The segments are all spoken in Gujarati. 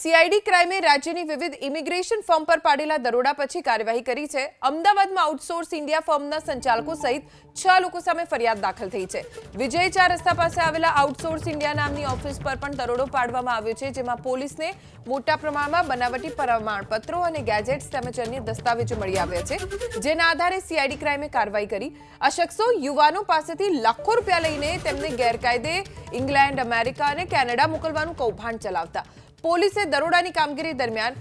सीआईडी क्राइमे राज्यની વિવિધ ઇમિગ્રેશન ફર્મ પર પાડેલા દરોડા પછી કાર્યવાહી કરી છે। અમદાવાદમાં આઉટસોર્સ ઇન્ડિયા ફર્મના સંચાલકો સહિત 6 લોકો સામે ફરિયાદ દાખલ થઈ છે। વિજય 4 રસ્તા પાસે આવેલા આઉટસોર્સ ઇન્ડિયા નામની ઓફિસ પર પણ દરોડો પાડવામાં આવ્યો છે, જેમાં પોલીસને મોટા પ્રમાણમાં બનાવટી પ્રમાણપત્રો અને ગેજેટ્સ તેમજ અન્ય દસ્તાવેજો મળી આવ્યા છે, જેના આધારે सीआईडी ક્રાઇમે કાર્યવાહી કરી। આ શખ્સો યુવાનો પાસેથી લાખો રૂપિયા લઈને તેમને ગેરકાયદે ઇંગ્લેન્ડ, અમેરિકા અને કેનેડા મોકલવાનું કૌભાંડ ચલાવતા। પોલીસે દરોડાની કામગીરી દરમિયાન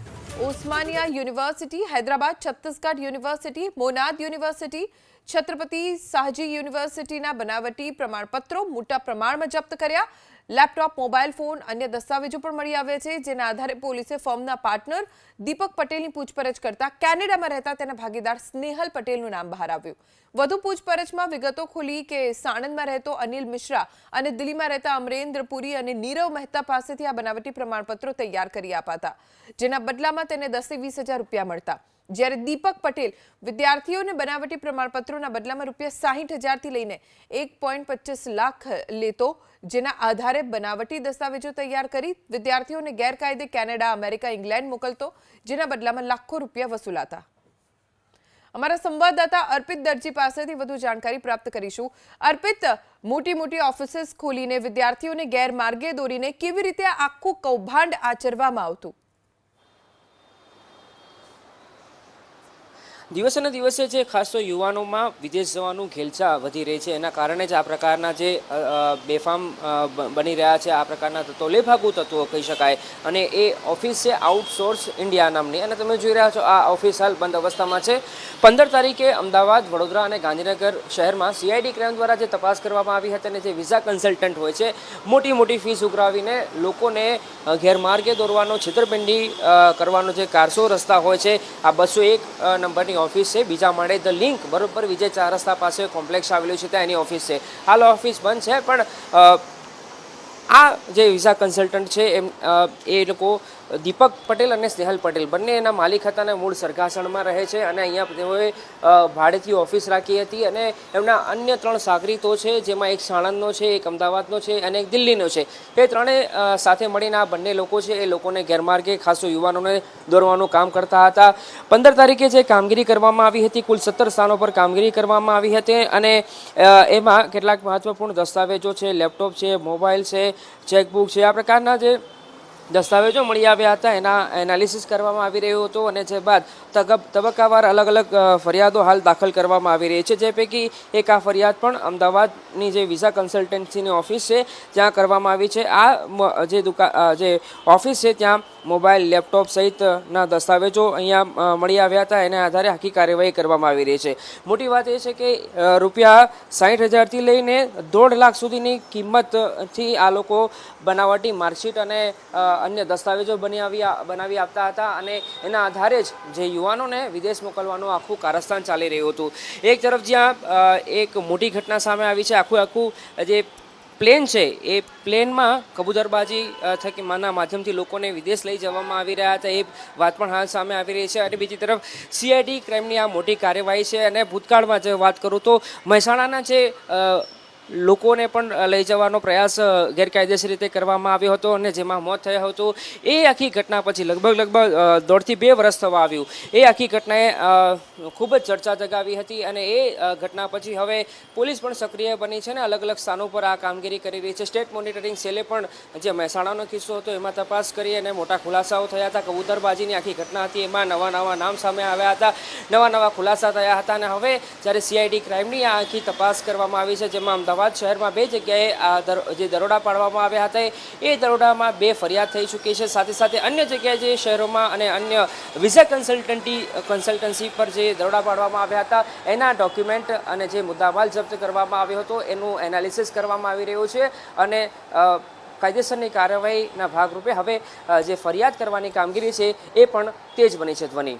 Osmania university, Hyderabad, Chhattisgarh university, Monad university, Chhatrapati Shahaji યુનિવર્સિટીના બનાવટી પ્રમાણપત્રો મોટા પ્રમાણમાં જપ્ત કર્યા। લેપટોપ, મોબાઈલ ફોન, અન્ય દસ્તાવેજો પણ મળી આવ્યા છે, જેના આધારે પોલીસે ફર્મના પાર્ટનર દીપક પટેલની પૂછપરછ કરતા કેનેડામાં રહેતા તેના ભાગીદાર સ્નેહલ પટેલનું નામ બહાર આવ્યું। વધુ પૂછપરછમાં વિગતો ખુલી કે સાણંદમાં રહેતો અનિલ મિશ્રા અને દિલ્હીમાં રહેતા અમરેન્દ્ર પુરી અને નીરવ મહેતા પાસેથી આ બનાવટી પ્રમાણપત્રો તૈયાર કરી અપાતા, જેના બદલામાં તેને 10 થી 20,000 રૂપિયા મળતા। જ્યારે દીપક પટેલ વિદ્યાર્થીઓને બનાવટી પ્રમાણપત્રોના બદલામાં ₹60,000 થી લઈને 1.25 લાખ લેતો, જેના આધારે બનાવટી દસ્તાવેજો તૈયાર કરી વિદ્યાર્થીઓને ગેરકાયદે કેનેડા, અમેરિકા, ઇંગ્લેન્ડ મોકલતો, જેના બદલામાં લાખો રૂપિયા વસૂલાતા। અમારા સંવાદદાતા અર્પિત દરજી પાસેથી વધુ જાણકારી પ્રાપ્ત કરીશું। અર્પિત, મોટી ઓફિસીસ ખોલીને વિદ્યાર્થીઓને ગેરમાર્ગે દોરીને કેવી રીતે આખું કૌભાંડ આચરવામાં આવતું? દિવસે ને દિવસે જે ખાસ તો યુવાનોમાં વિદેશ જવાનું ઘેલછા વધી રહી છે, એના કારણે જ આ પ્રકારના જે બેફામ બની રહ્યા છે, આ પ્રકારના તત્વો, લેભાગુ તત્વો કહી શકાય। અને એ ઓફિસ છે આઉટસોર્સ ઇન્ડિયા નામની, અને તમે જોઈ રહ્યા છો આ ઓફિસ હાલ બંધ અવસ્થામાં છે। 15 તારીખે અમદાવાદ, વડોદરા અને ગાંધીનગર શહેરમાં सीआईडी ક્રાઇમ દ્વારા જે તપાસ કરવામાં આવી હતી અને જે વિઝા કન્સલ્ટન્ટ હોય છે, મોટી ફીસ ઉઘરાવીને લોકોને ગેરમાર્ગે દોરવાનો, છેતરપિંડી કરવાનો જે કારસો રસ્તા હોય છે, આ 201 નંબરની ઓફિસ છે, બીજા માળે ધ લિંક બરોબર વિજય 4 રસ્તા પાસે કોમ્પ્લેક્સ આવેલું છે, ત્યાં એની ઓફિસ છે। હાલ ઓફિસ બંધ છે, પણ આ જે વિઝા કન્સલ્ટન્ટ છે એ લોકો દીપક પટેલ અને સ્નેહલ પટેલ બંને એના માલિક હતા અને મૂળ સરગાસણમાં રહે છે, અને અહીંયા તેઓએ ભાડેથી ઓફિસ રાખી હતી। અને એમના અન્ય 3 સાગરીતો છે, જેમાં એક સાણંદનો છે, એક અમદાવાદનો છે અને એક દિલ્હીનો છે। એ ત્રણેય સાથે મળીને આ બંને લોકો છે એ લોકોને ગેરમાર્ગે ખાસ યુવાનોને દોરવાનું કામ કરતા હતા। 15 તારીખે જે કામગીરી કરવામાં આવી હતી, કુલ 17 સ્થાનો પર કામગીરી કરવામાં આવી હતી, અને એમાં કેટલાક મહત્વપૂર્ણ દસ્તાવેજો છે, લેપટોપ છે, મોબાઈલ છે, ચેકબુક છે, આ પ્રકારના જે દસ્તાવેજો મળી આવ્યા હતા, એના એનાલિસિસ કરવામાં આવી રહ્યું હતું। અને જે બાદ તબક્કાવાર અલગ ફરિયાદો હાલ દાખલ કરવામાં આવી રહી છે, જે પૈકી એક આ ફરિયાદ પણ અમદાવાદની જે વિઝા કન્સલ્ટન્સીની ઓફિસ છે ત્યાં કરવામાં આવી છે। આ જે ઓફિસ છે ત્યાં મોબાઈલ, લેપટોપ સહિતના દસ્તાવેજો અહીંયા મળી આવ્યા હતા, એના આધારે આખી કાર્યવાહી કરવામાં આવી રહી છે। મોટી વાત એ છે કે ₹60,000 થી લઈને 1.5 લાખ સુધીની કિંમતથી આ લોકો બનાવટી માર્કશીટ અને અન્ય દસ્તાવેજો બનાવી આપતા હતા, અને એના આધારે જ જે યુવાનોને વિદેશ મોકલવાનું આખું કારસ્તાન ચાલી રહ્યું હતું। એક તરફ જ્યાં એક મોટી ઘટના સામે આવી છે, આખું જે પ્લેન છે એ પ્લેનમાં કબૂતરબાજી થકી માના માધ્યમથી લોકોને વિદેશ લઈ જવામાં આવી રહ્યા હતા, એ વાત પણ હાલ સામે આવી રહી છે। અને બીજી તરફ सीआईडी ક્રાઇમની આ મોટી કાર્યવાહી છે, અને ભૂતકાળમાં જે વાત કરું તો મહેસાણાના જે લોકોને પણ લઈ જવાનો પ્રયાસ ગેરકાયદેસર રીતે કરવામાં આવ્યો હતો અને જેમાં મોત થયું હતું, એ આખી ઘટના પછી લગભગ 1.5 થી 2 વર્ષ થવા આવ્યું, એ આખી ઘટનાએ ખૂબ જ ચર્ચા જગાવી હતી। અને એ ઘટના પછી હવે પોલીસ પણ સક્રિય બની છે અને અલગ સ્થાનો પર આ કામગીરી કરી રહી છે। સ્ટેટ મોનિટરિંગ સેલે પણ જે મહેસાણાનો કિસ્સો હતો એમાં તપાસ કરી અને મોટા ખુલાસાઓ થયા હતા। કબૂતરબાજીની આખી ઘટના હતી, એમાં નવા નામ સામે આવ્યા હતા, નવા ખુલાસા થયા હતા, અને હવે જ્યારે सीआईडी ક્રાઇમની આ આખી તપાસ કરવામાં આવી છે, જેમાં અમદાવાદ શહેરમાં 2 જગ્યાએ જે દરોડા પાડવામાં આવ્યા હતા, એ દરોડામાં 2 ફરિયાદ થઈ ચૂકી છે। સાથે અન્ય જગ્યાએ જે શહેરોમાં અને અન્ય વિઝા કન્સલ્ટન્સી પર જે દરોડા પાડવામાં આવ્યા હતા, એના ડોક્યુમેન્ટ અને જે મુદ્દામાલ જપ્ત કરવામાં આવ્યો હતો, એનું એનાલિસિસ કરવામાં આવી રહ્યું છે। અને કાયદેસરની કાર્યવાહીના ભાગરૂપે હવે જે ફરિયાદ કરવાની કામગીરી છે એ પણ તેજ બની છે। ધ્વનિ।